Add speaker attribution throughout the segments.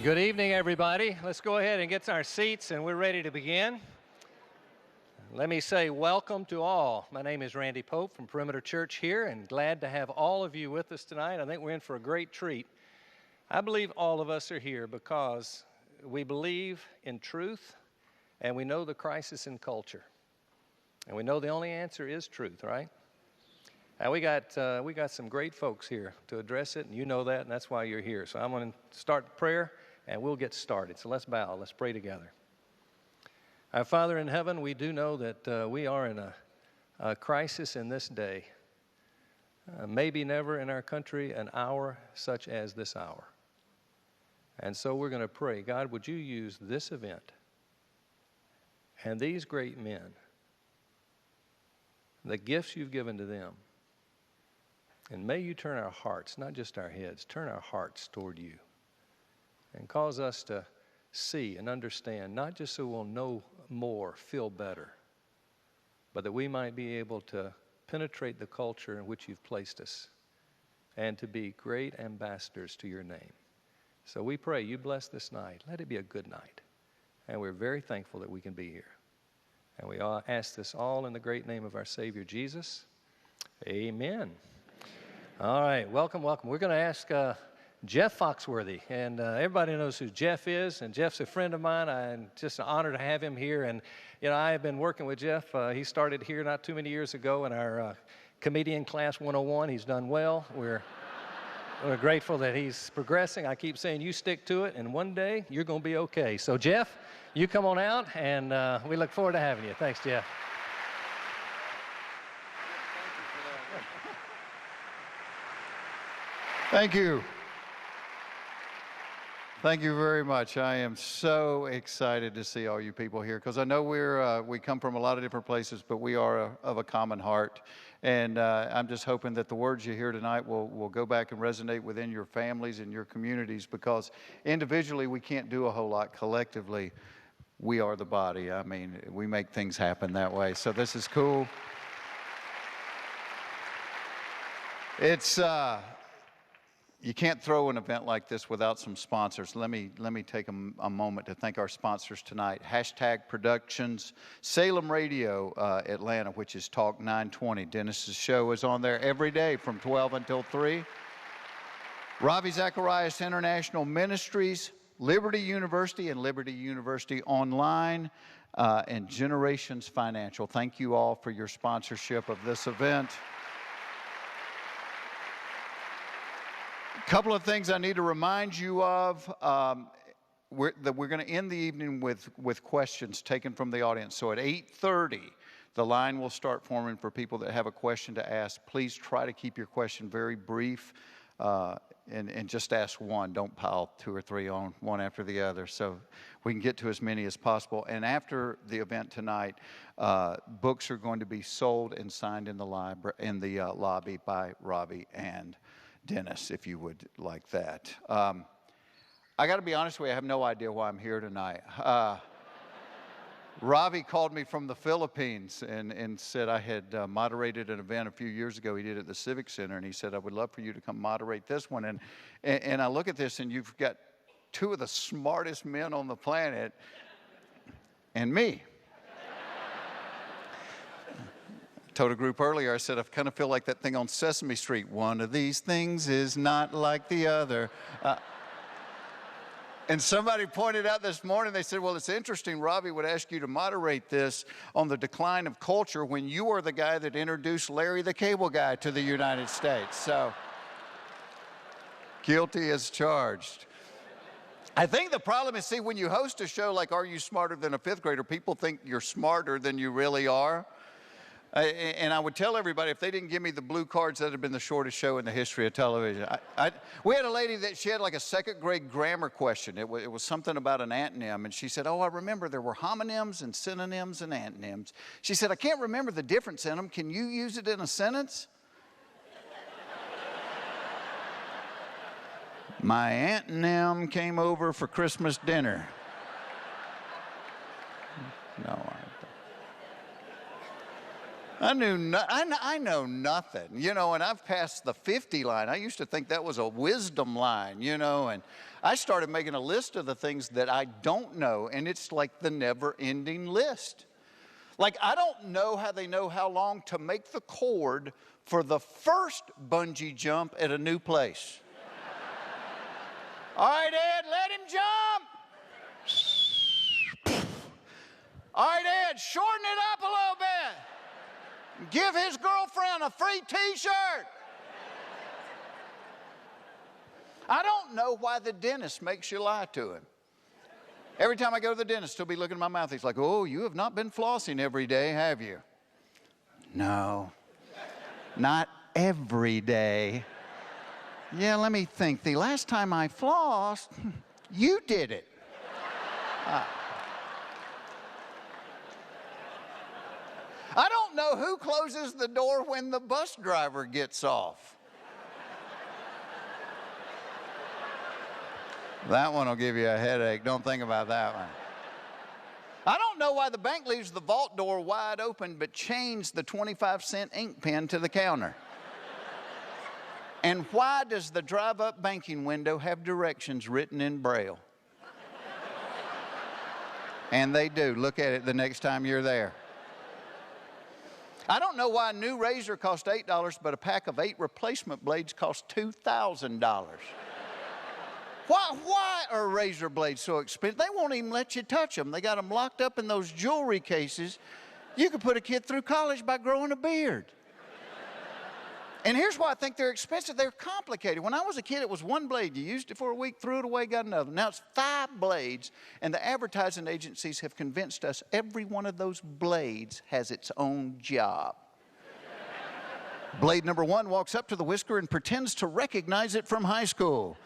Speaker 1: Good evening, everybody. Let's go ahead and get our seats, and we're ready to begin. Let me say welcome to all. My name is Randy Pope from Perimeter Church here, and glad to have all of you with us tonight. I think we're in for a great treat. I believe all of us are here because we believe in truth, and we know the crisis in culture. And we know the only answer is truth, right? And we got some great folks here to address it, and you know that, and that's why you're here. So I'm going to start prayer, and we'll get started. So let's bow. Let's pray together. Our Father in heaven, we do know that we are in a crisis in this day. Maybe never in our country an hour such as this hour. And so we're going to pray, God, would you use this event and these great men, the gifts you've given to them, and may you turn our hearts, not just our heads, turn our hearts toward you and cause us to see and understand, not just so we'll know more, feel better, but that we might be able to penetrate the culture in which you've placed us and to be great ambassadors to your name. So we pray you bless this night. Let it be a good night. And we're very thankful that we can be here. And we all ask this all in the great name of our Savior, Jesus. Amen. All right, welcome. We're going to ask Jeff Foxworthy, and everybody knows who Jeff is, and Jeff's a friend of mine. I'm just an honor to have him here, and I have been working with Jeff. He started here not too many years ago in our Comedian Class 101. He's done well. We're grateful that he's progressing. I keep saying you stick to it, and one day you're going to be okay. So Jeff, you come on out, and we look forward to having you. Thanks, Jeff.
Speaker 2: Thank you. Thank you very much. I am so excited to see all you people here because I know we come from a lot of different places, but we are of a common heart. And I'm just hoping that the words you hear tonight will go back and resonate within your families and your communities, because individually we can't do a whole lot. Collectively, we are the body. I mean, we make things happen that way. So this is cool. It's you can't throw an event like this without some sponsors. Let me take a moment to thank our sponsors tonight. Hashtag Productions, Salem Radio Atlanta, which is Talk 920. Dennis's show is on there every day from 12 until 3. Ravi Zacharias International Ministries, Liberty University and Liberty University Online, and Generations Financial. Thank you all for your sponsorship of this event. Couple of things I need to remind you of. We're going to end the evening with questions taken from the audience. So at 8:30, the line will start forming for people that have a question to ask. Please try to keep your question very brief and just ask one. Don't pile two or three on one after the other, so we can get to as many as possible. And after the event tonight, books are going to be sold and signed in the lobby by Ravi and Dennis, if you would like that. I got to be honest with you, I have no idea why I'm here tonight. Ravi called me from the Philippines and said I had moderated an event a few years ago he did at the Civic Center, and he said, I would love for you to come moderate this one. And I look at this, and you've got two of the smartest men on the planet and me. Told a group earlier, I said, I kind of feel like that thing on Sesame Street. One of these things is not like the other. And somebody pointed out this morning, they said, well, it's interesting, Ravi would ask you to moderate this on the decline of culture when you are the guy that introduced Larry the Cable Guy to the United States. So, guilty as charged. I think the problem is, see, when you host a show like Are You Smarter Than a Fifth Grader, people think you're smarter than you really are. And I would tell everybody, if they didn't give me the blue cards, that would have been the shortest show in the history of television. We had a lady that she had like a second grade grammar question. It was something about an antonym. And she said, oh, I remember there were homonyms and synonyms and antonyms. She said, I can't remember the difference in them. Can you use it in a sentence? My antonym came over for Christmas dinner. No, I know nothing, you know, and I've passed the 50 line. I used to think that was a wisdom line, you know, and I started making a list of the things that I don't know, and it's like the never-ending list. Like, I don't know how they know how long to make the cord for the first bungee jump at a new place. All right, Ed, let him jump. All right, Ed, shorten it up a little bit. Give his girlfriend a free t-shirt. I don't know why the dentist makes you lie to him. Every time I go to the dentist, he'll be looking at my mouth. He's like, oh, you have not been flossing every day, have you? No, not every day. Yeah, let me think. The last time I flossed, you did it. I don't know who closes the door when the bus driver gets off. That one will give you a headache. Don't think about that one. I don't know why the bank leaves the vault door wide open but chains the 25-cent ink pen to the counter. And why does the drive-up banking window have directions written in Braille? And they do. Look at it the next time you're there. I don't know why a new razor costs $8, but a pack of 8 replacement blades costs $2,000. Why are razor blades so expensive? They won't even let you touch them. They got them locked up in those jewelry cases. You could put a kid through college by growing a beard. And here's why I think they're expensive. They're complicated. When I was a kid, it was one blade. You used it for a week, threw it away, got another. Now it's 5 blades, and the advertising agencies have convinced us every one of those blades has its own job. Blade number 1 walks up to the whisker and pretends to recognize it from high school.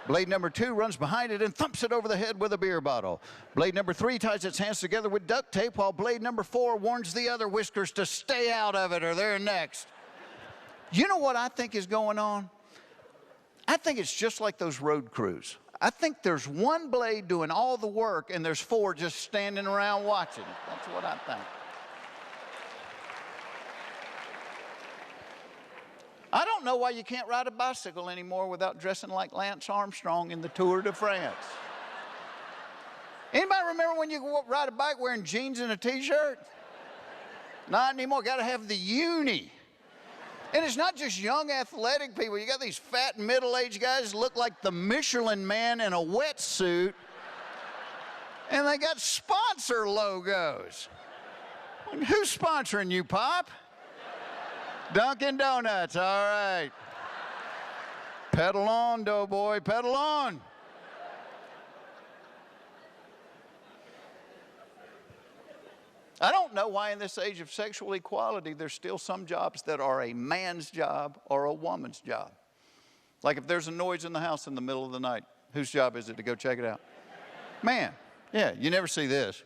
Speaker 2: Blade number 2 runs behind it and thumps it over the head with a beer bottle. Blade number 3 ties its hands together with duct tape, while blade number 4 warns the other whiskers to stay out of it or they're next. You know what I think is going on? I think it's just like those road crews. I think there's one blade doing all the work and there's 4 just standing around watching. That's what I think. I don't know why you can't ride a bicycle anymore without dressing like Lance Armstrong in the Tour de France. Anybody remember when you could ride a bike wearing jeans and a t-shirt? Not anymore. Got to have the uni. And it's not just young athletic people. You got these fat middle-aged guys that look like the Michelin Man in a wetsuit. And they got sponsor logos. Who's sponsoring you, Pop? Dunkin' Donuts, all right. Pedal on, doughboy, pedal on. I don't know why in this age of sexual equality there's still some jobs that are a man's job or a woman's job. Like if there's a noise in the house in the middle of the night, whose job is it to go check it out? Man, yeah, you never see this.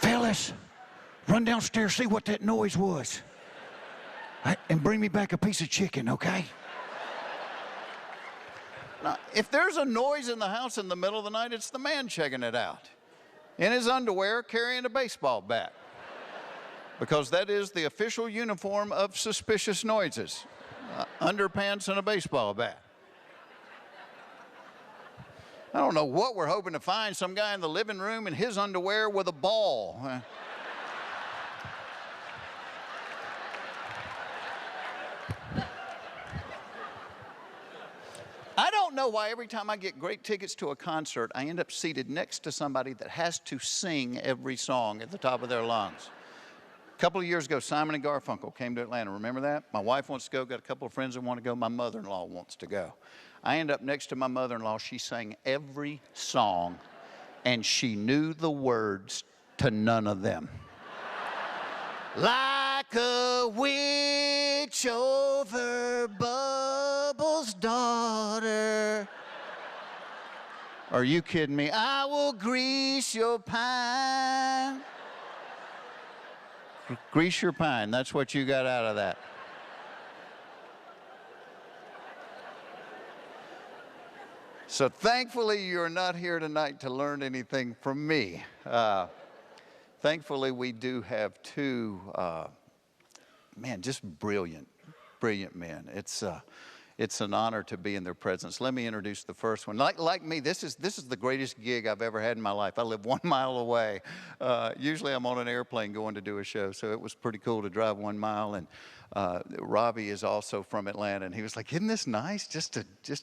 Speaker 2: Phyllis, run downstairs, see what that noise was. And bring me back a piece of chicken, okay? Now, if there's a noise in the house in the middle of the night, it's the man checking it out. In his underwear, carrying a baseball bat. Because that is the official uniform of suspicious noises. Underpants and a baseball bat. I don't know what we're hoping to find. Some guy in the living room in his underwear with a ball. I don't know why every time I get great tickets to a concert, I end up seated next to somebody that has to sing every song at the top of their lungs. A couple of years ago, Simon and Garfunkel came to Atlanta. Remember that? My wife wants to go, got a couple of friends that want to go. My mother-in-law wants to go. I end up next to my mother-in-law. She sang every song, and she knew the words to none of them. Like a witch over Bubbles' daughter. Are you kidding me? I will grease your pine. Grease your pine. That's what you got out of that. So thankfully, you're not here tonight to learn anything from me. Thankfully, we do have two, just brilliant men. It's an honor to be in their presence. Let me introduce the first one. Like me, this is the greatest gig I've ever had in my life. I live 1 mile away. Usually I'm on an airplane going to do a show, so it was pretty cool to drive 1 mile. And Ravi is also from Atlanta, and he was like, "Isn't this nice just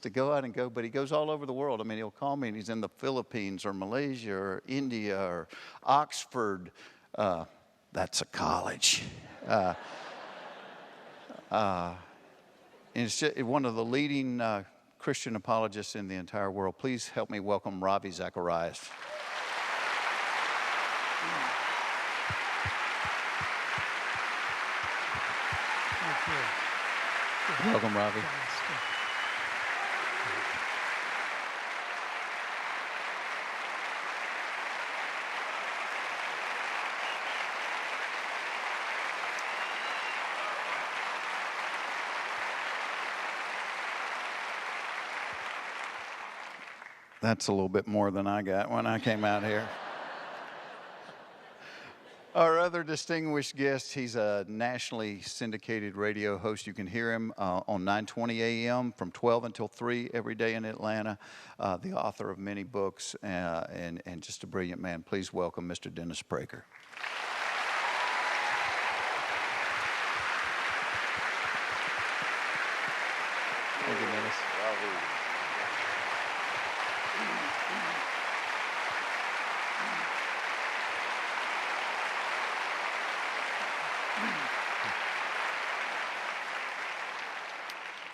Speaker 2: to go out and go?" But he goes all over the world. I mean, he'll call me, and he's in the Philippines or Malaysia or India or Oxford. That's a college. And it's just one of the leading Christian apologists in the entire world. Please help me welcome Ravi Zacharias.
Speaker 3: Thank you.
Speaker 2: Welcome, Ravi. That's a little bit more than I got when I came out here. Our other distinguished guest, he's a nationally syndicated radio host. You can hear him on 9:20 a.m. from 12 until 3 every day in Atlanta. The author of many books and just a brilliant man. Please welcome Mr. Dennis Prager. Thank you, Dennis.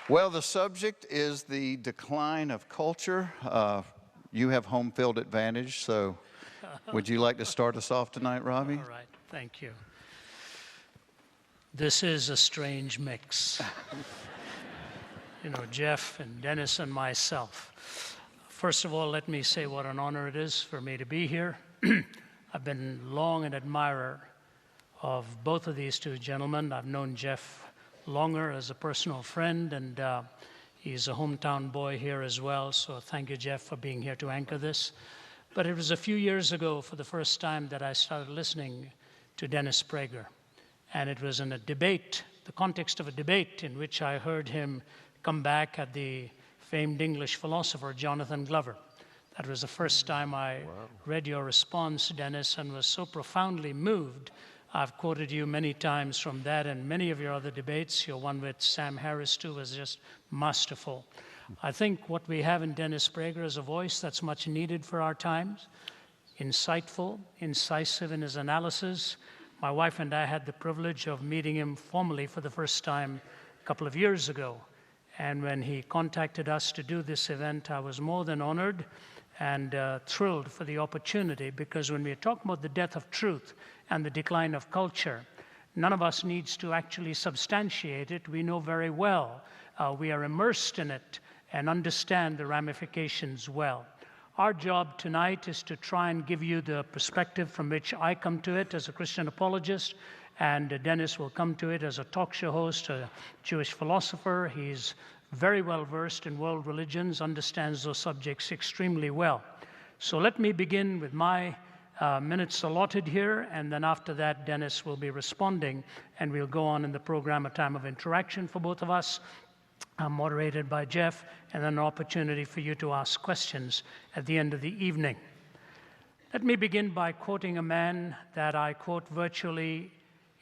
Speaker 2: Well, the subject is the decline of culture. You have home field advantage, so would you like to start us off tonight, Ravi?
Speaker 3: All right, thank you. This is a strange mix. You know, Jeff and Dennis and myself. First of all, let me say what an honor it is for me to be here. I've been long an admirer of both of these two gentlemen. I've known Jeff longer as a personal friend, and he's a hometown boy here as well, so thank you, Jeff, for being here to anchor this. But it was a few years ago for the first time that I started listening to Dennis Prager, and it was in a debate, the context of a debate in which I heard him come back at the famed English philosopher Jonathan Glover. That was the first time I read your response, Dennis, and was so profoundly moved. I've quoted you many times from that and many of your other debates. Your one with Sam Harris, too, was just masterful. I think what we have in Dennis Prager is a voice that's much needed for our times, insightful, incisive in his analysis. My wife and I had the privilege of meeting him formally for the first time a couple of years ago. And when he contacted us to do this event, I was more than honored and thrilled for the opportunity, because when we're talking about the death of truth and the decline of culture, none of us needs to actually substantiate it. We know very well. We are immersed in it and understand the ramifications well. Our job tonight is to try and give you the perspective from which I come to it as a Christian apologist, and Dennis will come to it as a talk show host, a Jewish philosopher. He's very well versed in world religions, understands those subjects extremely well. So let me begin with my minutes allotted here, and then after that, Dennis will be responding, and we'll go on in the program, a time of interaction for both of us, moderated by Jeff, and then an opportunity for you to ask questions at the end of the evening. Let me begin by quoting a man that I quote virtually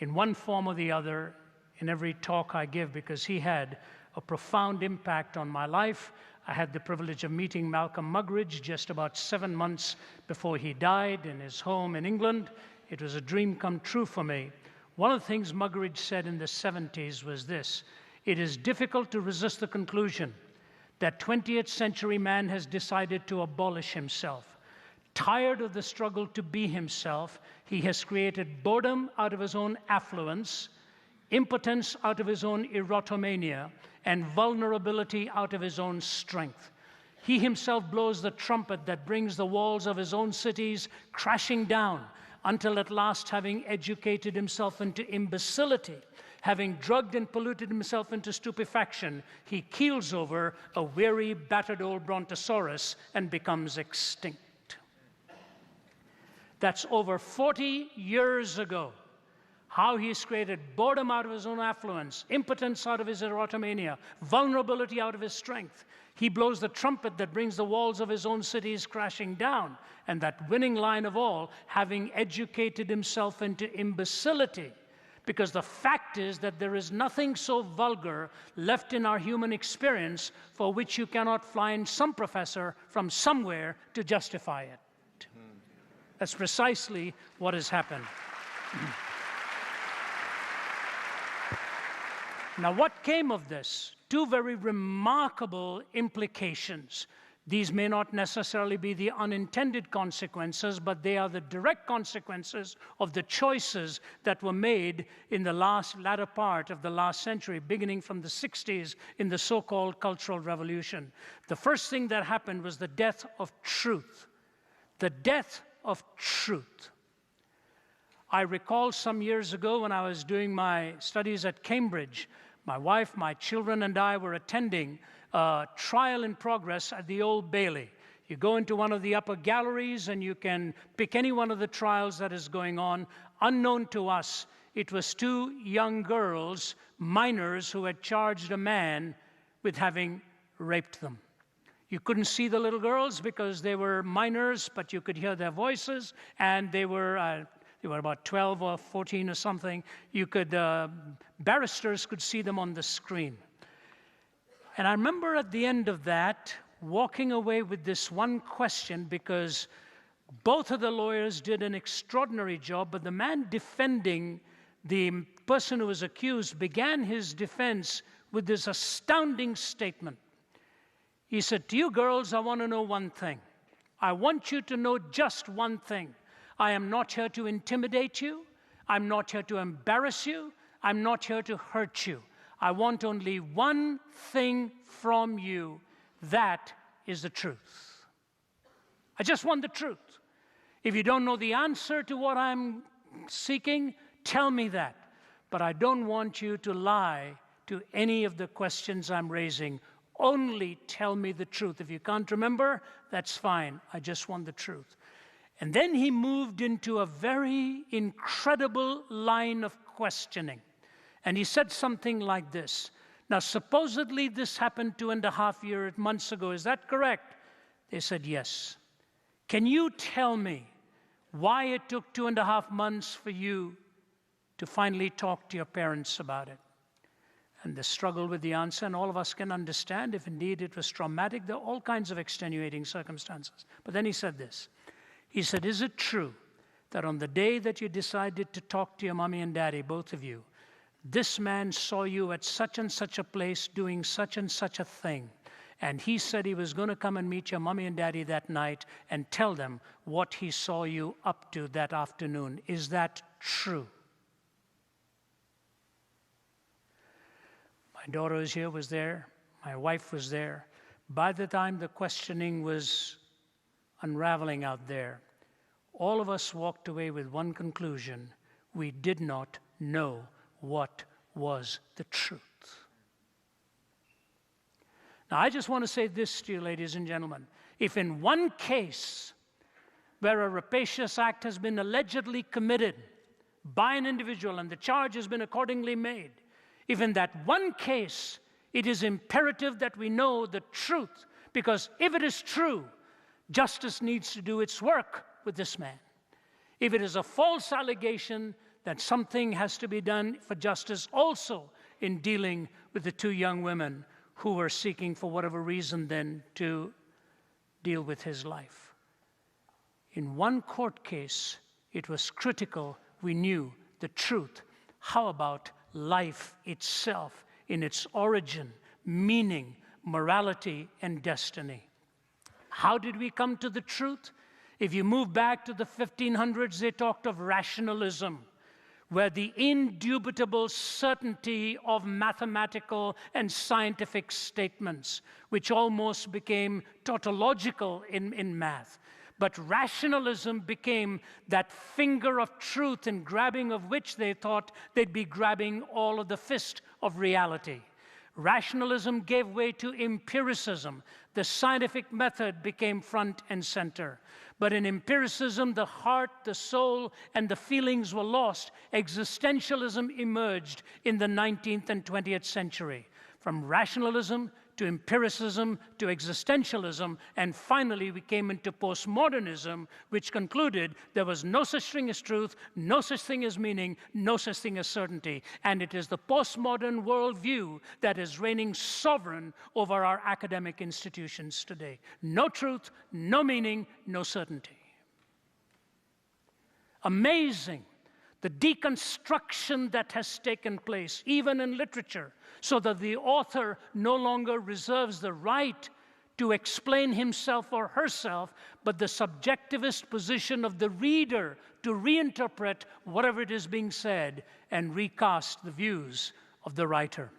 Speaker 3: in one form or the other in every talk I give, because he had a profound impact on my life. I had the privilege of meeting Malcolm Muggeridge just about 7 months before he died in his home in England. It was a dream come true for me. One of the things Muggeridge said in the 70s was this: it is difficult to resist the conclusion that 20th century man has decided to abolish himself. Tired of the struggle to be himself, he has created boredom out of his own affluence, impotence out of his own erotomania, and vulnerability out of his own strength. He himself blows the trumpet that brings the walls of his own cities crashing down, until at last, having educated himself into imbecility, having drugged and polluted himself into stupefaction, he keels over a weary, battered old brontosaurus and becomes extinct. That's over 40 years ago. How he's created boredom out of his own affluence, impotence out of his erotomania, vulnerability out of his strength. He blows the trumpet that brings the walls of his own cities crashing down. And that winning line of all, having educated himself into imbecility. Because the fact is that there is nothing so vulgar left in our human experience for which you cannot find some professor from somewhere to justify it. That's precisely what has happened. Now, what came of this? Two very remarkable implications. These may not necessarily be the unintended consequences, but they are the direct consequences of the choices that were made in the latter part of the last century, beginning from the 60s in the so-called Cultural Revolution. The first thing that happened was the death of truth. The death of truth. I recall some years ago when I was doing my studies at Cambridge, my wife, my children, and I were attending a trial in progress at the Old Bailey. You go into one of the upper galleries and you can pick any one of the trials that is going on. Unknown to us, it was two young girls, minors, who had charged a man with having raped them. You couldn't see the little girls because they were minors, but you could hear their voices, and they were about 12 or 14 or something. You could, barristers could see them on the screen. And I remember at the end of that, walking away with this one question, because both of the lawyers did an extraordinary job, but the man defending the person who was accused began his defense with this astounding statement. He said, "To you girls, I want to know one thing. I want you to know just one thing. I am not here to intimidate you. I'm not here to embarrass you. I'm not here to hurt you. I want only one thing from you. That is the truth. I just want the truth. If you don't know the answer to what I'm seeking, tell me that. But I don't want you to lie to any of the questions I'm raising. Only tell me the truth. If you can't remember, that's fine. I just want the truth." And then he moved into a very incredible line of questioning. And he said something like this. Now, supposedly this happened 2.5 months ago. Is that correct? They said, yes. Can you tell me why it took 2.5 months for you to finally talk to your parents about it? And the struggle with the answer, and all of us can understand if indeed it was traumatic. There are all kinds of extenuating circumstances. But then he said this. He said, "Is it true that on the day that you decided to talk to your mommy and daddy, both of you, this man saw you at such and such a place doing such and such a thing, and he said he was going to come and meet your mommy and daddy that night and tell them what he saw you up to that afternoon? Is that true?" My daughter was there. My wife was there. By the time the questioning was unraveling out there, all of us walked away with one conclusion. We did not know what was the truth. Now, I just want to say this to you, ladies and gentlemen. If in one case where a rapacious act has been allegedly committed by an individual and the charge has been accordingly made, if in that one case it is imperative that we know the truth, because if it is true, justice needs to do its work with this man. If it is a false allegation, then something has to be done for justice also in dealing with the two young women who were seeking, for whatever reason then, to deal with his life. In one court case, it was critical we knew the truth. How about life itself in its origin, meaning, morality, and destiny? How did we come to the truth? If you move back to the 1500s, they talked of rationalism, where the indubitable certainty of mathematical and scientific statements, which almost became tautological in math. But rationalism became that finger of truth, in grabbing of which they thought they'd be grabbing all of the fist of reality. Rationalism gave way to empiricism. The scientific method became front and center. But in empiricism, the heart, the soul, and the feelings were lost. Existentialism emerged in the 19th and 20th century. From rationalism to empiricism to existentialism, and finally we came into postmodernism, which concluded there was no such thing as truth, no such thing as meaning, no such thing as certainty. And it is the postmodern worldview that is reigning sovereign over our academic institutions today. No truth, no meaning, no certainty. Amazing, the deconstruction that has taken place, even in literature, so that the author no longer reserves the right to explain himself or herself, but the subjectivist position of the reader to reinterpret whatever it is being said and recast the views of the writer.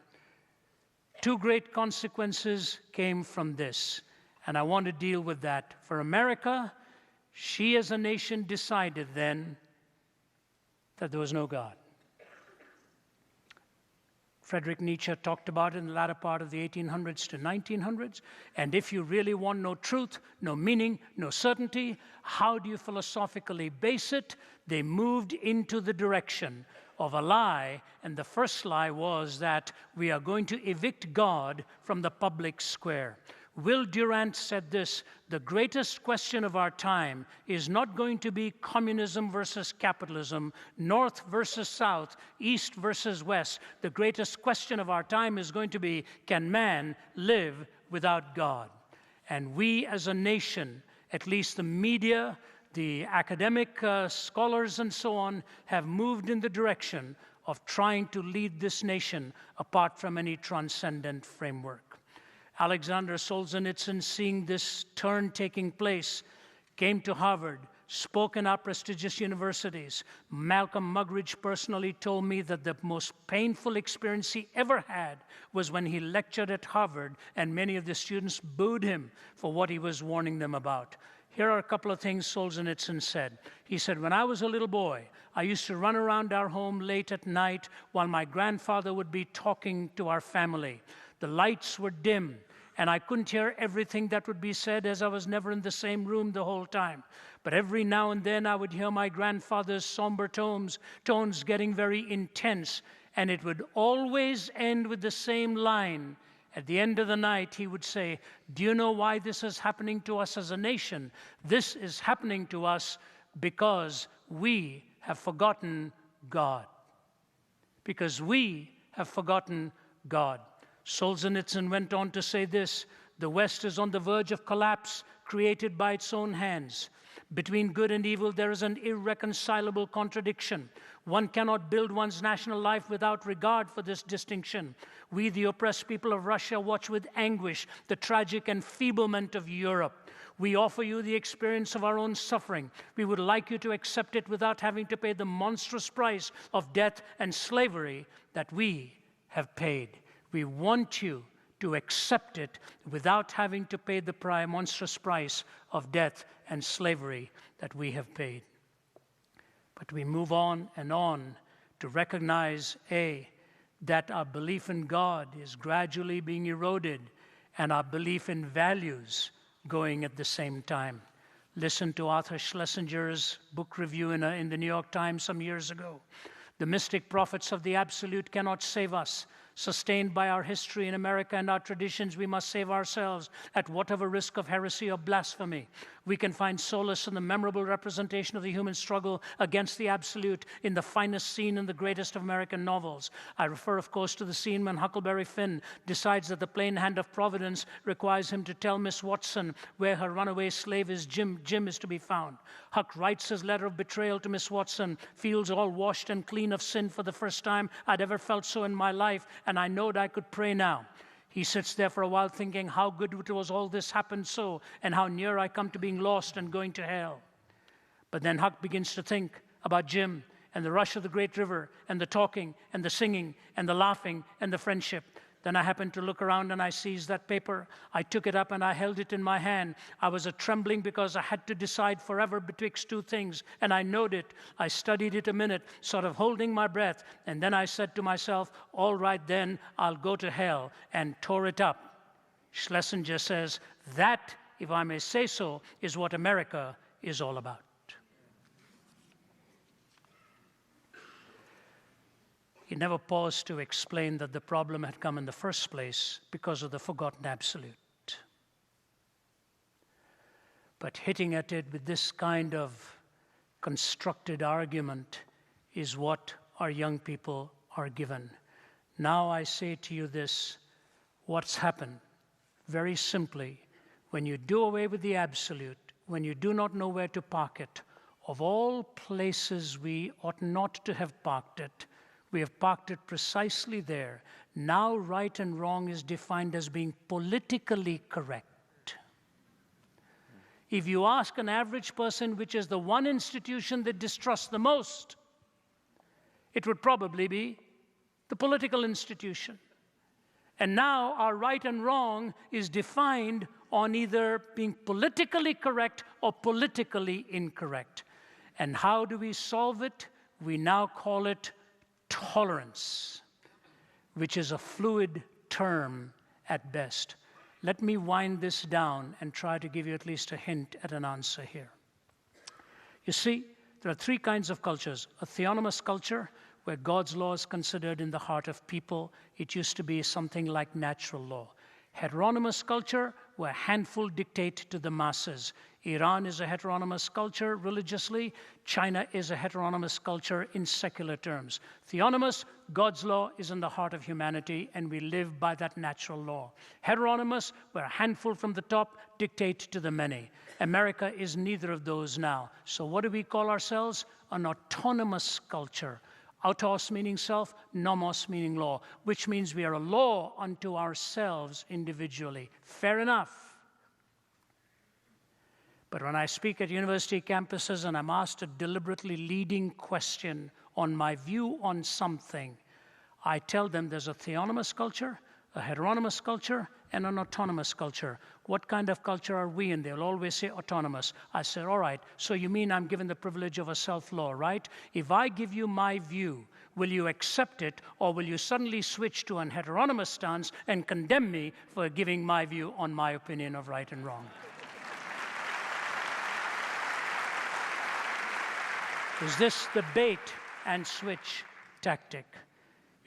Speaker 3: Two great consequences came from this, and I want to deal with that. For America, she as a nation decided then that there was no God. Friedrich Nietzsche talked about it in the latter part of the 1800s to 1900s. And if you really want no truth, no meaning, no certainty, how do you philosophically base it? They moved into the direction of a lie, and the first lie was that we are going to evict God from the public square. Will Durant said this: the greatest question of our time is not going to be communism versus capitalism, north versus south, east versus west. The greatest question of our time is going to be, can man live without God? And we as a nation, at least the media, the academic scholars and so on, have moved in the direction of trying to lead this nation apart from any transcendent framework. Alexander Solzhenitsyn, seeing this turn taking place, came to Harvard, spoke in our prestigious universities. Malcolm Muggeridge personally told me that the most painful experience he ever had was when he lectured at Harvard and many of the students booed him for what he was warning them about. Here are a couple of things Solzhenitsyn said. He said, when I was a little boy, I used to run around our home late at night while my grandfather would be talking to our family. The lights were dim, and I couldn't hear everything that would be said, as I was never in the same room the whole time. But every now and then I would hear my grandfather's somber tones getting very intense, and it would always end with the same line. At the end of the night, he would say, do you know why this is happening to us as a nation? This is happening to us because we have forgotten God. Because we have forgotten God. Solzhenitsyn went on to say this: the West is on the verge of collapse, created by its own hands. Between good and evil, there is an irreconcilable contradiction. One cannot build one's national life without regard for this distinction. We, the oppressed people of Russia, watch with anguish the tragic enfeeblement of Europe. We offer you the experience of our own suffering. We would like you to accept it without having to pay the monstrous price of death and slavery that we have paid. We want you to accept it without having to pay the monstrous price of death and slavery that we have paid. But we move on and on to recognize, A, that our belief in God is gradually being eroded and our belief in values going at the same time. Listen to Arthur Schlesinger's book review in the New York Times some years ago. The mystic prophets of the absolute cannot save us. Sustained by our history in America and our traditions, we must save ourselves at whatever risk of heresy or blasphemy. We can find solace in the memorable representation of the human struggle against the absolute in the finest scene in the greatest of American novels. I refer, of course, to the scene when Huckleberry Finn decides that the plain hand of Providence requires him to tell Miss Watson where her runaway slave is Jim is to be found. Huck writes his letter of betrayal to Miss Watson, feels all washed and clean of sin for the first time I'd ever felt so in my life, and I knowed I could pray now. He sits there for a while thinking how good it was all this happened so, and how near I come to being lost and going to hell. But then Huck begins to think about Jim and the rush of the great river and the talking and the singing and the laughing and the friendship. Then I happened to look around and I seized that paper. I took it up and I held it in my hand. I was trembling because I had to decide forever betwixt two things. And I knowed it. I studied it a minute, sort of holding my breath. And then I said to myself, all right then, I'll go to hell, and tore it up. Schlesinger says, that, if I may say so, is what America is all about. He never paused to explain that the problem had come in the first place because of the forgotten absolute. But hitting at it with this kind of constructed argument is what our young people are given. Now I say to you this, what's happened? Very simply, when you do away with the absolute, when you do not know where to park it, of all places we ought not to have parked it, we have parked it precisely there. Now right and wrong is defined as being politically correct. If you ask an average person which is the one institution they distrust the most, it would probably be the political institution. And now our right and wrong is defined on either being politically correct or politically incorrect. And how do we solve it? We now call it tolerance, which is a fluid term at best. Let me wind this down and try to give you at least a hint at an answer here. You see, there are three kinds of cultures. A theonomous culture, where God's law is considered in the heart of people. It used to be something like natural law. Heteronymous culture, where a handful dictate to the masses. Iran is a heteronymous culture religiously. China is a heteronymous culture in secular terms. Theonomous, God's law is in the heart of humanity, and we live by that natural law. Heteronymous, where a handful from the top dictate to the many. America is neither of those now. So what do we call ourselves? An autonomous culture. Autos meaning self, nomos meaning law, which means we are a law unto ourselves individually. Fair enough. But when I speak at university campuses and I'm asked a deliberately leading question on my view on something, I tell them there's a theonomous culture, a heteronymous culture, and an autonomous culture. What kind of culture are we in? They'll always say autonomous. I said, all right, so you mean I'm given the privilege of a self-law, right? If I give you my view, will you accept it, or will you suddenly switch to an heteronymous stance and condemn me for giving my view on my opinion of right and wrong? Is this the bait and switch tactic?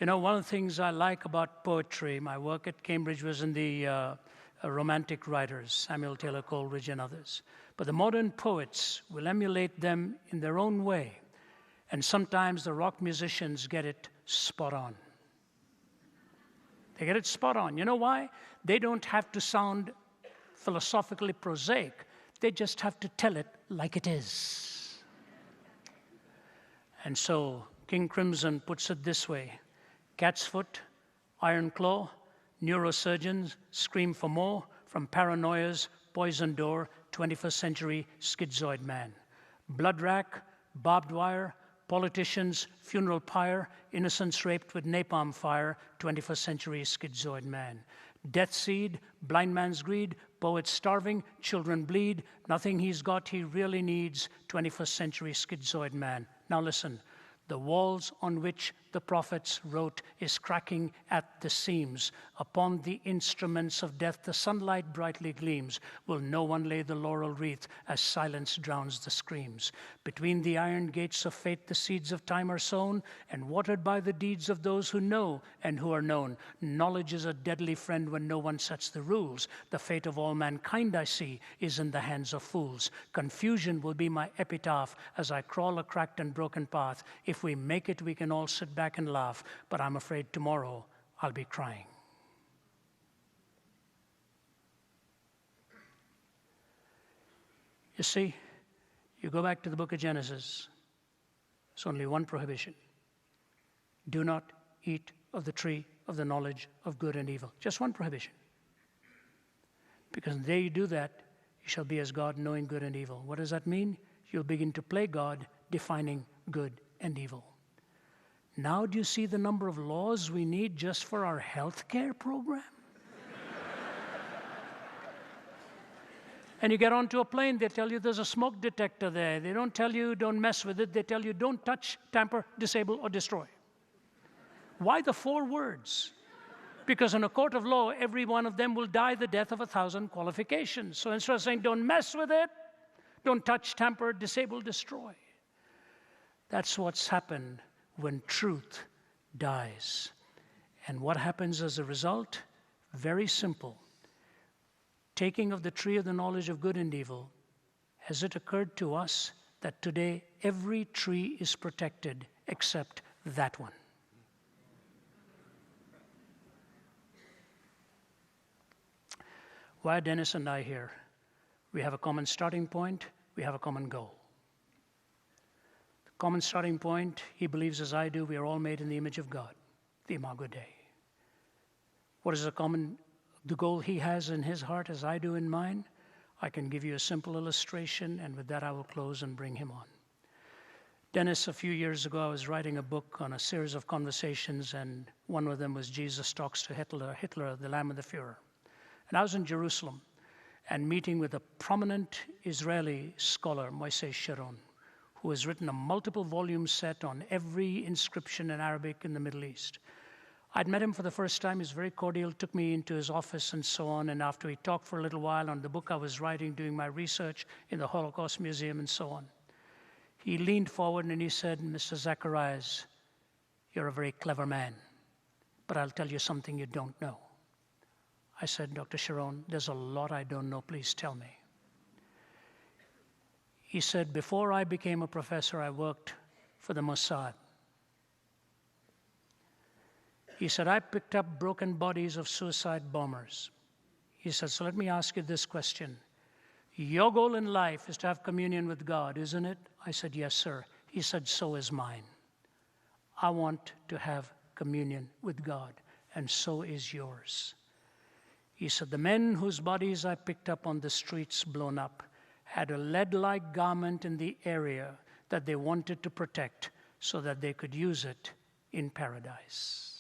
Speaker 3: You know, one of the things I like about poetry, my work at Cambridge was in the romantic writers, Samuel Taylor Coleridge and others. But the modern poets will emulate them in their own way. And sometimes the rock musicians get it spot on. They get it spot on. You know why? They don't have to sound philosophically prosaic. They just have to tell it like it is. And so King Crimson puts it this way. Cat's foot, iron claw, neurosurgeons scream for more, from paranoias, poison door, 21st century schizoid man. Blood rack, barbed wire, politicians, funeral pyre, innocents raped with napalm fire, 21st century schizoid man. Death seed, blind man's greed, poets starving, children bleed, nothing he's got he really needs, 21st century schizoid man. Now listen, the walls on which the prophets wrote is cracking at the seams. Upon the instruments of death the sunlight brightly gleams. Will no one lay the laurel wreath as silence drowns the screams? Between the iron gates of fate the seeds of time are sown, and watered by the deeds of those who know and who are known. Knowledge is a deadly friend when no one sets the rules. The fate of all mankind, I see, is in the hands of fools. Confusion will be my epitaph as I crawl a cracked and broken path. If we make it, we can all sit back and laugh, but I'm afraid tomorrow I'll be crying. You see, you go back to the book of Genesis, there's only one prohibition. Do not eat of the tree of the knowledge of good and evil. Just one prohibition. Because the day you do that, you shall be as God, knowing good and evil. What does that mean? You'll begin to play God, defining good and evil. Now do you see the number of laws we need just for our health care program? And you get onto a plane, they tell you there's a smoke detector there. They don't tell you don't mess with it. They tell you don't touch, tamper, disable, or destroy. Why the 4 words? Because in a court of law, every one of them will die the death of 1,000 qualifications. So instead of saying don't mess with it, don't touch, tamper, disable, destroy. That's what's happened when truth dies. And what happens as a result? Very simple. Taking of the tree of the knowledge of good and evil, has it occurred to us that today every tree is protected except that one? Why are Dennis and I here? We have a common starting point, we have a common goal. The common starting point, he believes as I do, we are all made in the image of God, the Imago Dei. What is the goal he has in his heart as I do in mine? I can give you a simple illustration, and with that I will close and bring him on. Dennis, a few years ago, I was writing a book on a series of conversations, and one of them was Jesus Talks to Hitler, the Lamb of the Führer. And I was in Jerusalem and meeting with a prominent Israeli scholar, Moisés Sharon, who has written a multiple volume set on every inscription in Arabic in the Middle East. I'd met him for the first time. He was very cordial, took me into his office and so on. And after we talked for a little while on the book I was writing, doing my research in the Holocaust Museum and so on, he leaned forward and he said, "Mr. Zacharias, you're a very clever man, but I'll tell you something you don't know." I said, "Dr. Sharon, there's a lot I don't know. Please tell me." He said, "Before I became a professor, I worked for the Mossad." He said, "I picked up broken bodies of suicide bombers." He said, "So let me ask you this question. Your goal in life is to have communion with God, isn't it?" I said, "Yes, sir." He said, "So is mine. I want to have communion with God, and so is yours." He said, "The men whose bodies I picked up on the streets blown up had a lead-like garment in the area that they wanted to protect so that they could use it in paradise."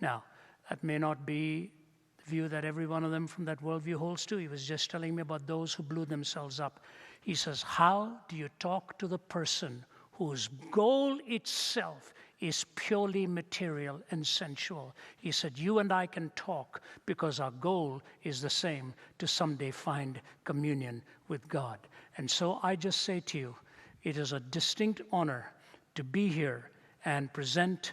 Speaker 3: Now, that may not be the view that every one of them from that worldview holds to. He was just telling me about those who blew themselves up. He says, how do you talk to the person whose goal itself is purely material and sensual? He said, you and I can talk because our goal is the same, to someday find communion with God. And so I just say to you, it is a distinct honor to be here and present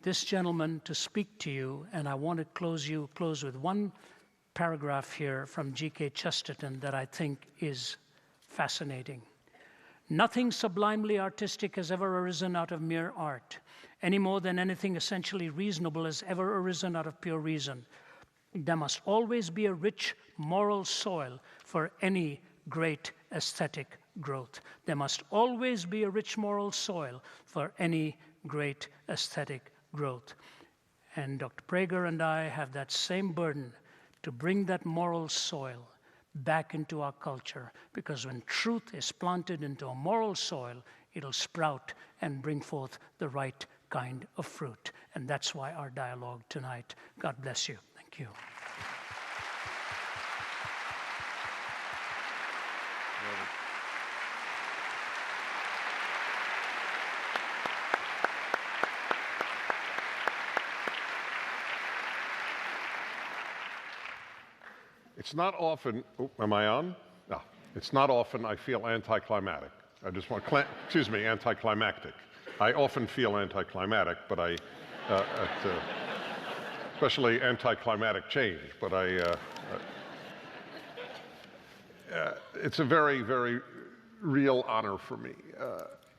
Speaker 3: this gentleman to speak to you, and I want to close with one paragraph here from G.K. Chesterton that I think is fascinating. "Nothing sublimely artistic has ever arisen out of mere art, any more than anything essentially reasonable has ever arisen out of pure reason. There must always be a rich moral soil for any great aesthetic growth. There must always be a rich moral soil for any great aesthetic growth." And Dr. Prager and I have that same burden to bring that moral soil back into our culture, because when truth is planted into a moral soil, it'll sprout and bring forth the right kind of fruit. And that's why our dialogue tonight. God bless you. Thank you.
Speaker 4: It's not often, am I on? No. It's not often I feel anticlimactic. I just want, anticlimactic. I often feel anticlimactic, but especially anticlimactic change, but it's a very, very real honor for me.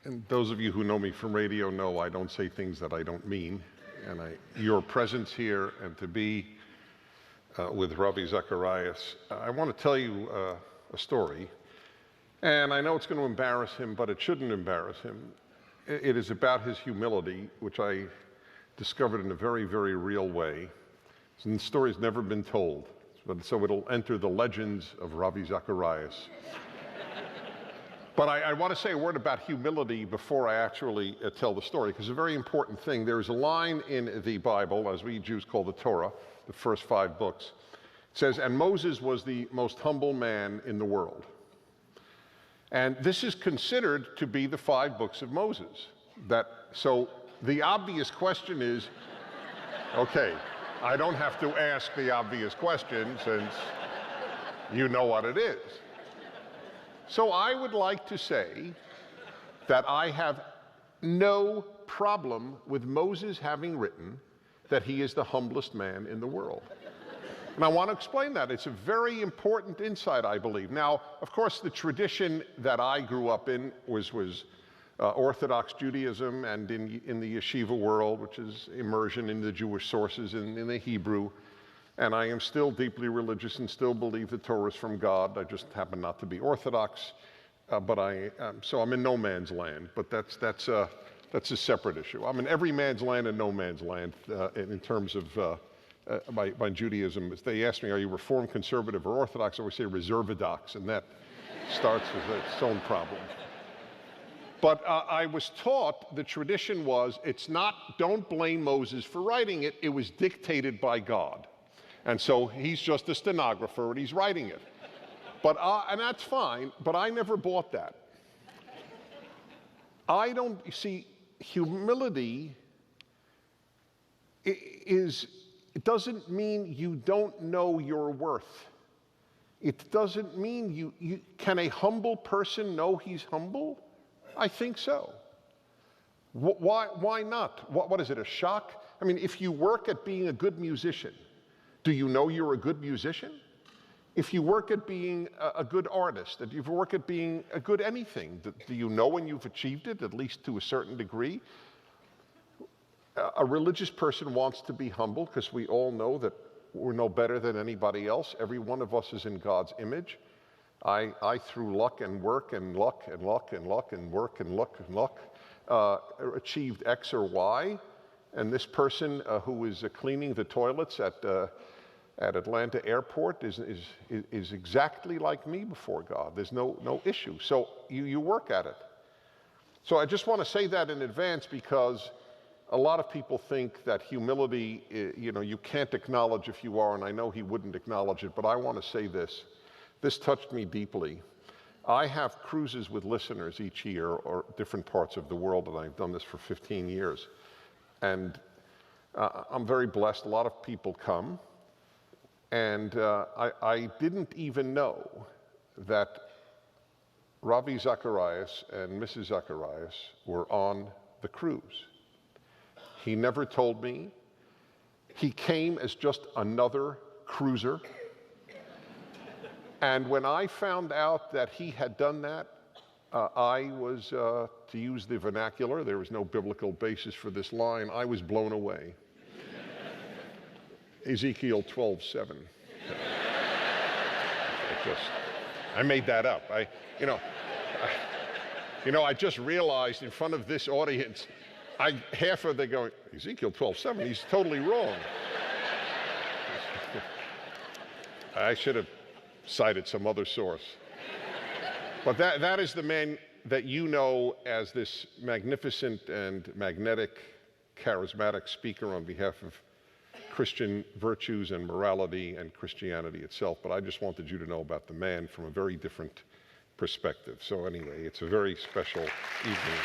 Speaker 4: And those of you who know me from radio know I don't say things that I don't mean. And your presence here and to be with Ravi Zacharias, I want to tell you a story. And I know it's going to embarrass him, but it shouldn't embarrass him. It is about his humility, which I discovered in a very, very real way. And the story's never been told, but so it'll enter the legends of Ravi Zacharias. But I want to say a word about humility before I actually tell the story, because it's a very important thing. There's a line in the Bible, as we Jews call the Torah, the first 5 books. It says, and Moses was the most humble man in the world. And this is considered to be the 5 books of Moses. So the obvious question is, okay, I don't have to ask the obvious question since you know what it is. So I would like to say that I have no problem with Moses having written that he is the humblest man in the world. And I want to explain that. It's a very important insight, I believe. Now, of course, the tradition that I grew up in was Orthodox Judaism, and in the yeshiva world, which is immersion in the Jewish sources in the Hebrew. And I am still deeply religious and still believe the Torah is from God. I just happen not to be Orthodox, so I'm in no man's land. But that's a separate issue. I'm in every man's land and no man's land in terms of by Judaism. They ask me, are you Reformed, Conservative, or Orthodox? I always say Reservadox, and that starts with its own problem. But I was taught the tradition was, don't blame Moses for writing it. It was dictated by God. And so he's just a stenographer and he's writing it. And that's fine, but I never bought that. You see, humility it doesn't mean you don't know your worth. It doesn't mean can a humble person know he's humble? I think so. Why not? What is it, a shock? I mean, if you work at being a good musician, do you know you're a good musician? If you work at being a good artist, if you work at being a good anything, do you know when you've achieved it, at least to a certain degree? A religious person wants to be humble because we all know that we're no better than anybody else. Every one of us is in God's image. I through luck and work and luck and luck and luck and work and luck and luck, achieved X or Y. And this person who is cleaning the toilets at Atlanta Airport is exactly like me before God. There's no issue. So you work at it. So I just want to say that in advance, because a lot of people think that humility, you can't acknowledge if you are, and I know he wouldn't acknowledge it, but I want to say this. This touched me deeply. I have cruises with listeners each year, or different parts of the world, and I've done this for 15 years. And I'm very blessed. A lot of people come. And I didn't even know that Ravi Zacharias and Mrs. Zacharias were on the cruise. He never told me. He came as just another cruiser. And when I found out that he had done that, I was, to use the vernacular, there was no biblical basis for this line, I was blown away. Ezekiel 12:7. I made that up. I just realized in front of this audience, half of them going, Ezekiel 12:7, he's totally wrong. I should have cited some other source. But that is the man that you know as this magnificent and magnetic, charismatic speaker on behalf of Christian virtues and morality and Christianity itself. But I just wanted you to know about the man from a very different perspective. So anyway, it's a very special evening.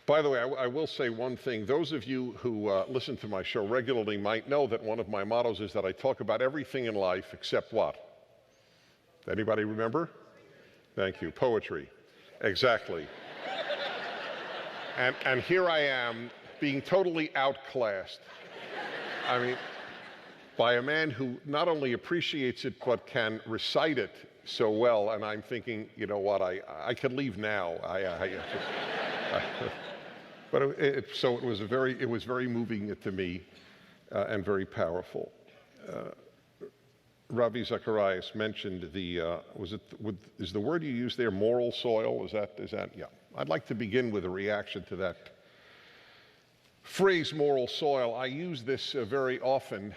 Speaker 4: By the way, I will say one thing. Those of you who listen to my show regularly might know that one of my mottos is that I talk about everything in life except what? Anybody remember? Thank you. Poetry. Exactly. And here I am being totally outclassed. I mean, by a man who not only appreciates it, but can recite it so well. And I'm thinking, you know what, I could leave now. But it was very moving to me and very powerful. Ravi Zacharias mentioned is the word you used there moral soil? Is that? Yeah. I'd like to begin with a reaction to that phrase, moral soil. I use this very often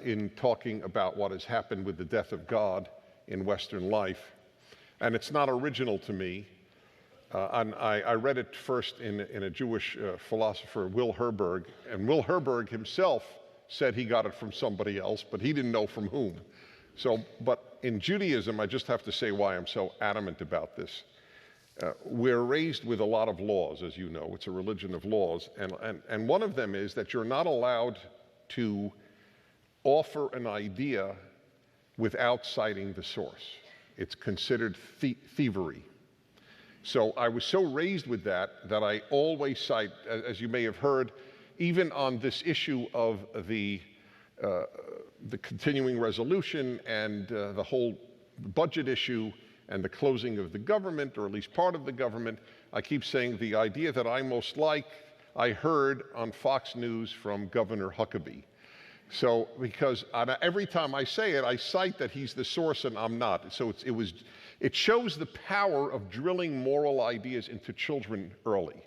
Speaker 4: in talking about what has happened with the death of God in Western life. And it's not original to me. And I read it first in a Jewish philosopher, Will Herberg. And Will Herberg himself said he got it from somebody else, but he didn't know from whom. But in Judaism, I just have to say why I'm so adamant about this. We're raised with a lot of laws, as you know. It's a religion of laws. And one of them is that you're not allowed to offer an idea without citing the source. It's considered thievery. So I was so raised with that I always cite, as you may have heard, even on this issue of the continuing resolution and the whole budget issue and the closing of the government, or at least part of the government, I keep saying the idea that I most like, I heard on Fox News from Governor Huckabee. So, because every time I say it, I cite that he's the source and I'm not. So it shows the power of drilling moral ideas into children early.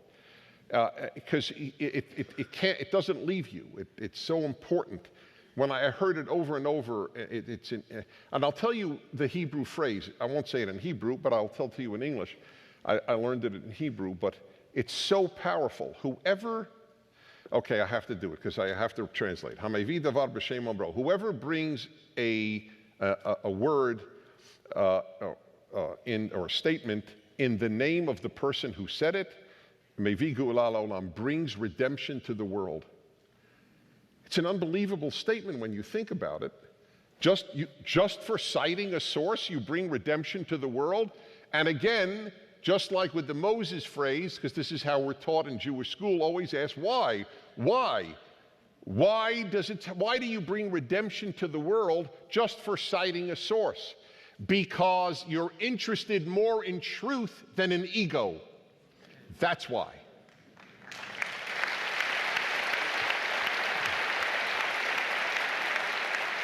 Speaker 4: Because it doesn't leave you. It's so important. When I heard it over and over, and I'll tell you the Hebrew phrase. I won't say it in Hebrew, but I'll tell it to you in English. I learned it in Hebrew, but it's so powerful. Okay, I have to do it because I have to translate. Whoever brings a word or a statement in the name of the person who said it, brings redemption to the world. It's an unbelievable statement when you think about it. Just for citing a source, you bring redemption to the world. And again, just like with the Moses phrase, because this is how we're taught in Jewish school, always ask why. Why? Why do you bring redemption to the world just for citing a source? Because you're interested more in truth than in ego. That's why.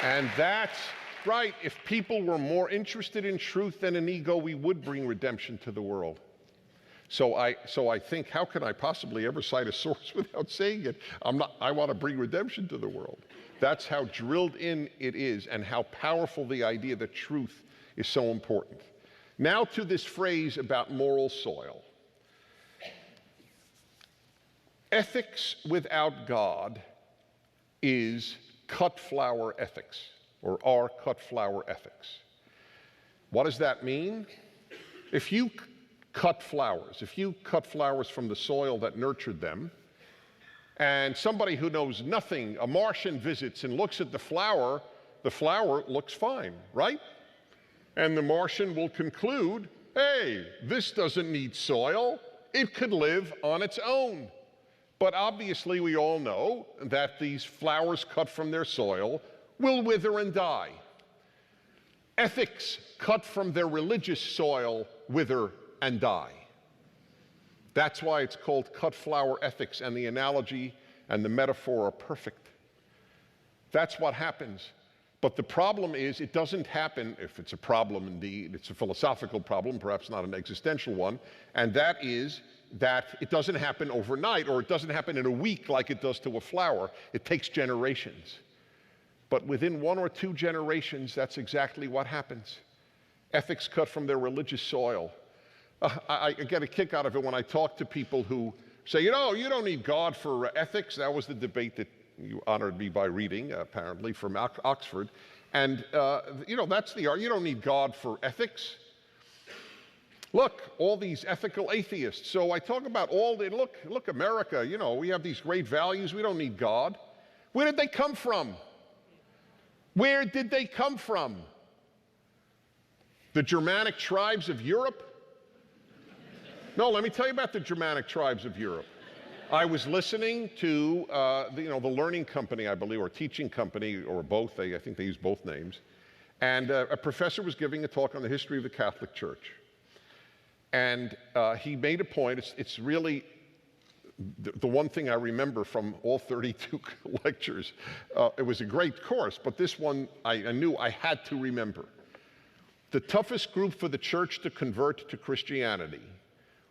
Speaker 4: And that's right. If people were more interested in truth than in ego, we would bring redemption to the world. So I think, how can I possibly ever cite a source without saying it? I want to bring redemption to the world. That's how drilled in it is, and how powerful the idea that truth is so important. Now to this phrase about moral soil. Ethics without God is cut flower ethics, or are cut flower ethics. What does that mean? If you cut flowers from the soil that nurtured them, and somebody who knows nothing, a Martian, visits and looks at the flower looks fine, right? And the Martian will conclude, hey, this doesn't need soil. It could live on its own. But obviously we all know that these flowers cut from their soil will wither and die. Ethics cut from their religious soil wither and die. That's why it's called cut flower ethics, and the analogy and the metaphor are perfect. That's what happens. But the problem is, it doesn't happen, if it's a problem indeed, it's a philosophical problem, perhaps not an existential one, and that is that it doesn't happen overnight, or it doesn't happen in a week like it does to a flower. It takes generations. But within 1 or 2 generations, that's exactly what happens. Ethics cut from their religious soil. I get a kick out of it when I talk to people who say, you don't need God for ethics. That was the debate that you honored me by reading, apparently, from Oxford. And, that's the argument. You don't need God for ethics. Look, all these ethical atheists. So I talk about look, America, we have these great values. We don't need God. Where did they come from? Where did they come from? The Germanic tribes of Europe? No, let me tell you about the Germanic tribes of Europe. I was listening to the learning company, I believe, or teaching company, or both. I think they use both names. And a professor was giving a talk on the history of the Catholic Church. And he made a point. It's really the one thing I remember from all 32 lectures. It was a great course, but this one I knew I had to remember. The toughest group for the church to convert to Christianity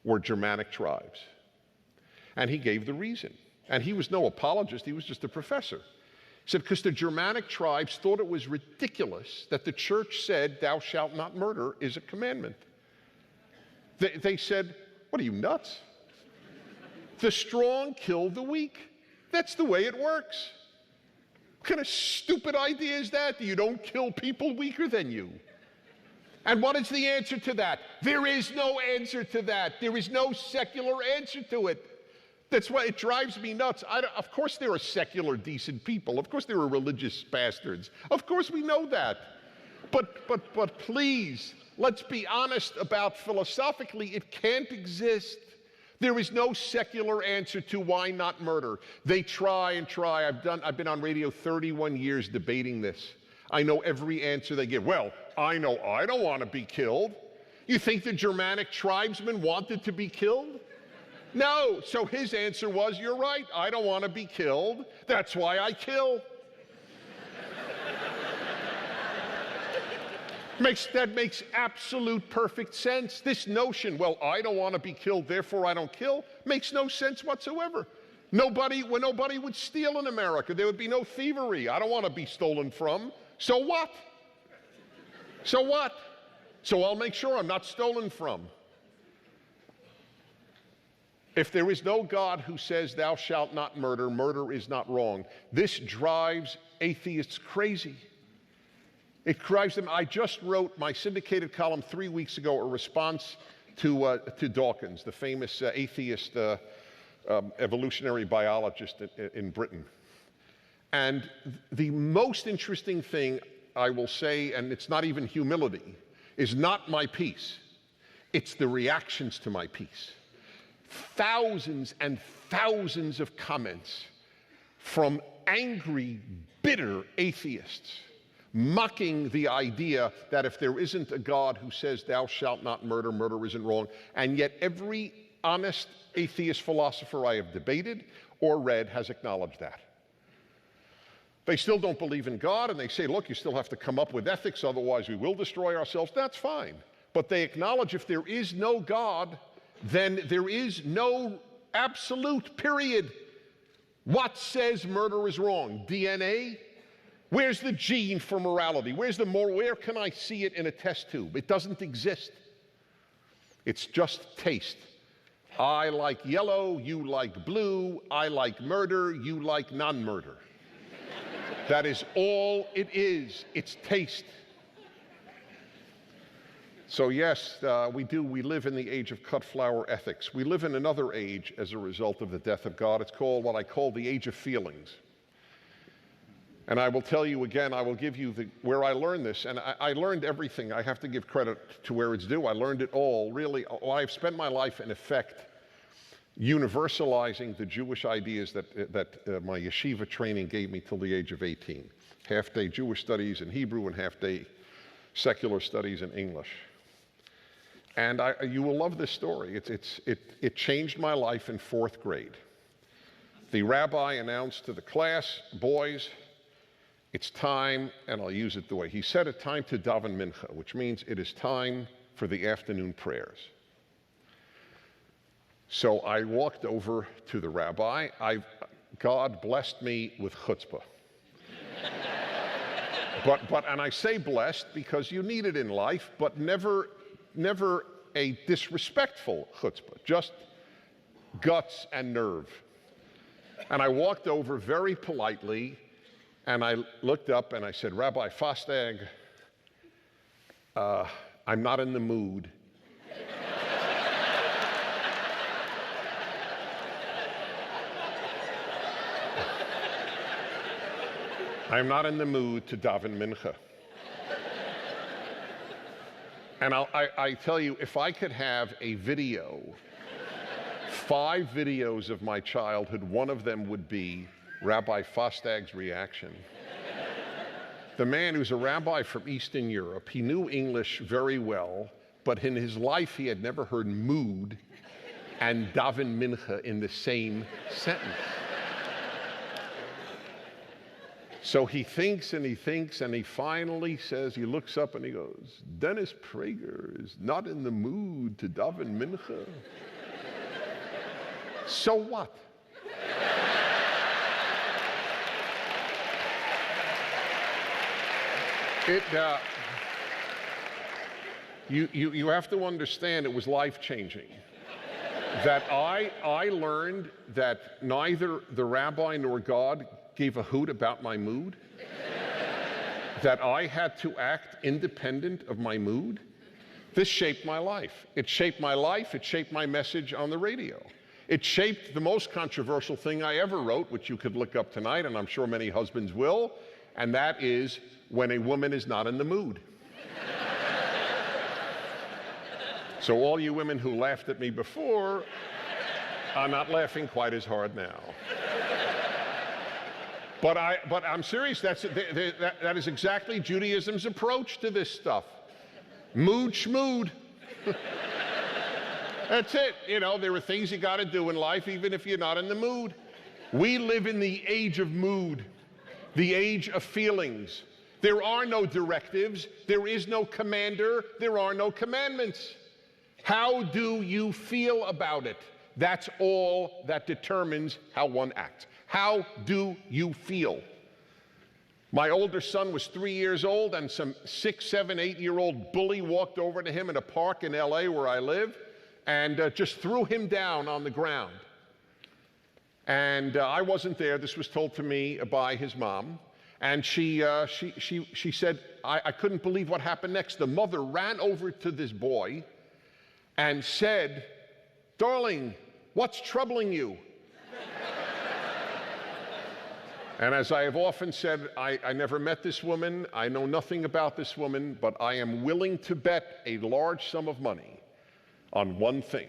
Speaker 4: were Germanic tribes. And he gave the reason. And he was no apologist, he was just a professor. He said, because the Germanic tribes thought it was ridiculous that the church said, thou shalt not murder is a commandment. They said, what are you, nuts? The strong kill the weak. That's the way it works. What kind of stupid idea is that? You don't kill people weaker than you. And what is the answer to that? There is no answer to that. There is no secular answer to it. That's why it drives me nuts. Of course there are secular, decent people. Of course there are religious bastards. Of course we know that. But please, let's be honest about philosophically, it can't exist. There is no secular answer to why not murder. They try and try. I've been on radio 31 years debating this. I know every answer they give. Well, I know I don't want to be killed. You think the Germanic tribesmen wanted to be killed? No. So his answer was, you're right, I don't want to be killed. That's why I kill. That makes absolute perfect sense. This notion, well, I don't want to be killed, therefore I don't kill, makes no sense whatsoever. Nobody would steal in America. There would be no thievery. I don't want to be stolen from. So what? So what? So I'll make sure I'm not stolen from. If there is no God who says, thou shalt not murder, murder is not wrong. This drives atheists crazy. It drives them. I just wrote my syndicated column 3 weeks ago, a response to Dawkins, the famous atheist evolutionary biologist in Britain. And the most interesting thing I will say, and it's not even humility, is not my piece. It's the reactions to my piece. Thousands and thousands of comments from angry, bitter atheists mocking the idea that if there isn't a God who says, thou shalt not murder, murder isn't wrong. And yet every honest atheist philosopher I have debated or read has acknowledged that. They still don't believe in God, and they say, look, you still have to come up with ethics, otherwise we will destroy ourselves. That's fine. But they acknowledge if there is no God, then there is no absolute, period. What says murder is wrong? DNA? Where's the gene for morality? Where can I see it in a test tube? It doesn't exist. It's just taste. I like yellow, you like blue, I like murder, you like non-murder. That is all it is. It's taste. So yes, we live in the age of cut flower ethics. We live in another age as a result of the death of God. It's called what I call the age of feelings. And I will tell you again, I will give you where I learned this, and I learned everything. I have to give credit to where it's due. I learned it all, really. I've spent my life, in effect, universalizing the Jewish ideas that my yeshiva training gave me till the age of 18. Half-day Jewish studies in Hebrew and half-day secular studies in English. And you will love this story. It changed my life in 4th grade. The rabbi announced to the class, boys, it's time, and I'll use it the way he said it, time to daven mincha, which means it is time for the afternoon prayers. So I walked over to the rabbi. God blessed me with chutzpah. And I say blessed because you need it in life, but never a disrespectful chutzpah, just guts and nerve. And I walked over very politely, and I looked up and I said, Rabbi Fostag, I'm not in the mood. I'm not in the mood to daven mincha. And I tell you, if I could have a video, 5 videos of my childhood, one of them would be Rabbi Fostag's reaction. The man who's a rabbi from Eastern Europe, he knew English very well, but in his life he had never heard mood and daven mincha in the same sentence. So he thinks and he thinks, and he finally says, he looks up and he goes, Dennis Prager is not in the mood to daven mincha. So what? You have to understand it was life-changing. That I learned that neither the rabbi nor God gave a hoot about my mood. That I had to act independent of my mood. This shaped my life. It shaped my life. It shaped my message on the radio. It shaped the most controversial thing I ever wrote, which you could look up tonight, and I'm sure many husbands will, and that is when a woman is not in the mood. So all you women who laughed at me before are not laughing quite as hard now. But I'm serious. That is exactly Judaism's approach to this stuff. Mood schmood. That's it. You know, there are things you got to do in life even if you're not in the mood. We live in the age of mood, the age of feelings. There are no directives. There is no commander. There are no commandments. How do you feel about it? That's all that determines how one acts. How do you feel? My older son was 3 years old, and some 6, 7, 8-year-old bully walked over to him in a park in LA where I live and just threw him down on the ground. And I wasn't there. This was told to me by his mom. And she said, I couldn't believe what happened next. The mother ran over to this boy and said, "Darling, what's troubling you?" And as I have often said, I never met this woman. I know nothing about this woman, but I am willing to bet a large sum of money on one thing,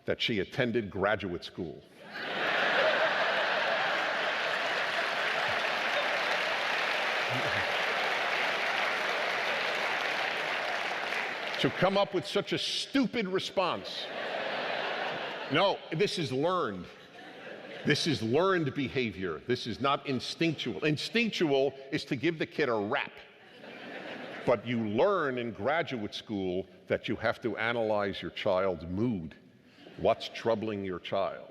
Speaker 4: that she attended graduate school. To come up with such a stupid response. No, this is learned. This is learned behavior. This is not instinctual. Instinctual is to give the kid a rap. But you learn in graduate school that you have to analyze your child's mood. What's troubling your child?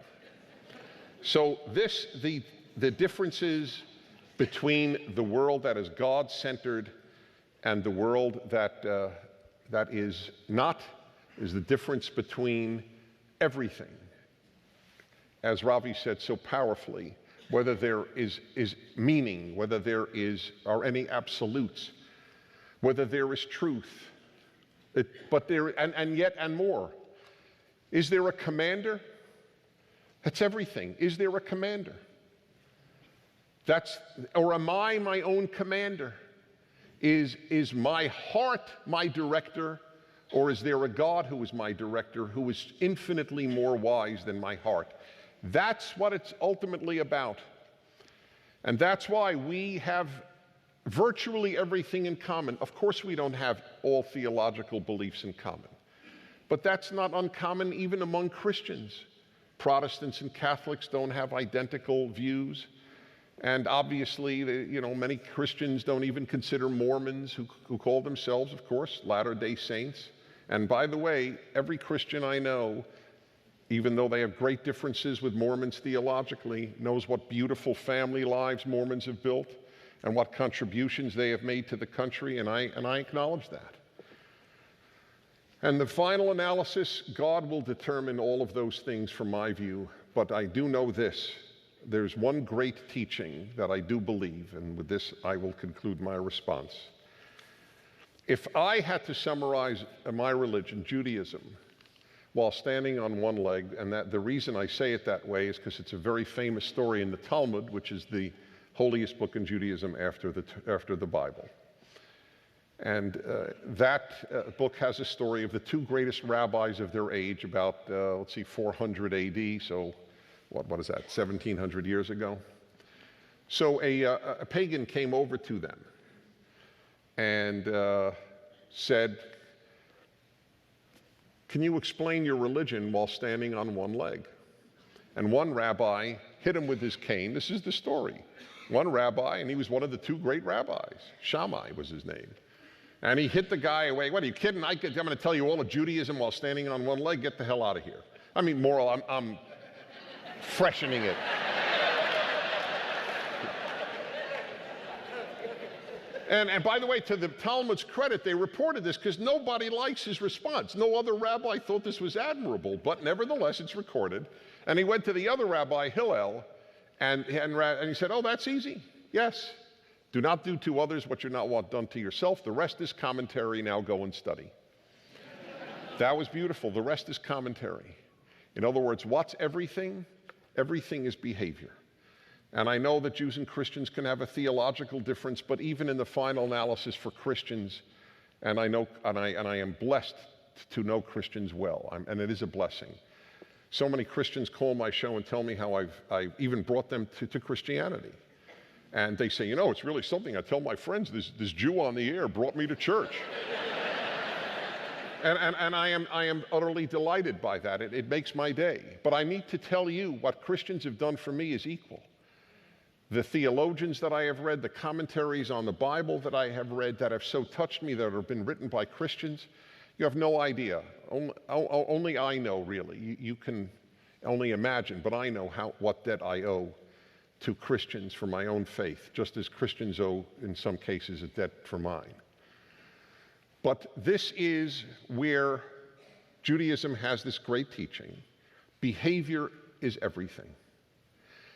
Speaker 4: So the differences between the world that is God-centered and the world that is not, is the difference between everything. As Ravi said so powerfully, whether there is meaning, whether there are any absolutes, whether there is truth, and more. Is there a commander? That's everything. Is there a commander? Or am I my own commander? Is my heart my director, or is there a God who is my director, who is infinitely more wise than my heart? That's what it's ultimately about. And that's why we have virtually everything in common. Of course, we don't have all theological beliefs in common, but that's not uncommon even among Christians. Protestants and Catholics don't have identical views. And obviously, many Christians don't even consider Mormons, who call themselves, of course, Latter-day Saints. And by the way, every Christian I know, even though they have great differences with Mormons theologically, knows what beautiful family lives Mormons have built and what contributions they have made to the country, and I acknowledge that. And the final analysis, God will determine all of those things from my view, but I do know this. There's one great teaching that I do believe, and with this I will conclude my response. If I had to summarize my religion, Judaism, while standing on one leg, and that the reason I say it that way is because it's a very famous story in the Talmud, which is the holiest book in Judaism after the Bible. And that book has a story of the two greatest rabbis of their age, about 400 AD, so what is that, 1,700 years ago? So a pagan came over to them and said, "Can you explain your religion while standing on one leg?" And one rabbi hit him with his cane. This is the story. One rabbi, and he was one of the two great rabbis. Shammai was his name. And he hit the guy away. What, are you kidding? I'm going to tell you all of Judaism while standing on one leg? Get the hell out of here. I mean, moral, I'm freshening it. And by the way, to the Talmud's credit, they reported this because nobody likes his response. No other rabbi thought this was admirable, but nevertheless, it's recorded. And he went to the other rabbi, Hillel, and he said, oh, that's easy. Yes. Do not do to others what you not want done to yourself. The rest is commentary. Now go and study. That was beautiful. The rest is commentary. In other words, what's everything? Everything is behavior. And I know that Jews and Christians can have a theological difference, but even in the final analysis for Christians, and I am blessed to know Christians well, and it is a blessing. So many Christians call my show and tell me how I've even brought them to Christianity. And they say, you know, it's really something. I tell my friends, this Jew on the air brought me to church. And I am utterly delighted by that. It makes my day. But I need to tell you, what Christians have done for me is equal. The theologians that I have read, the commentaries on the Bible that I have read that have so touched me, that have been written by Christians, you have no idea. Only I know, really. You can only imagine, but I know what debt I owe to Christians for my own faith, just as Christians owe, in some cases, a debt for mine. But this is where Judaism has this great teaching. Behavior is everything.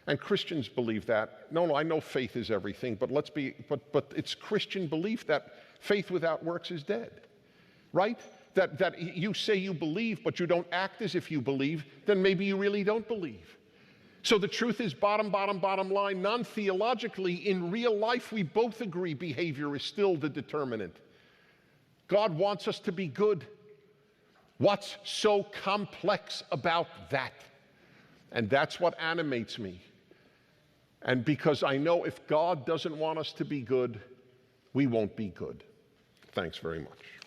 Speaker 4: And Christians believe that. No, I know faith is everything, but but it's Christian belief that faith without works is dead. Right? That you say you believe, but you don't act as if you believe, then maybe you really don't believe. So the truth is, bottom line, non-theologically, in real life, we both agree behavior is still the determinant. God wants us to be good. What's so complex about that? And that's what animates me. And because I know if God doesn't want us to be good, we won't be good. Thanks very much.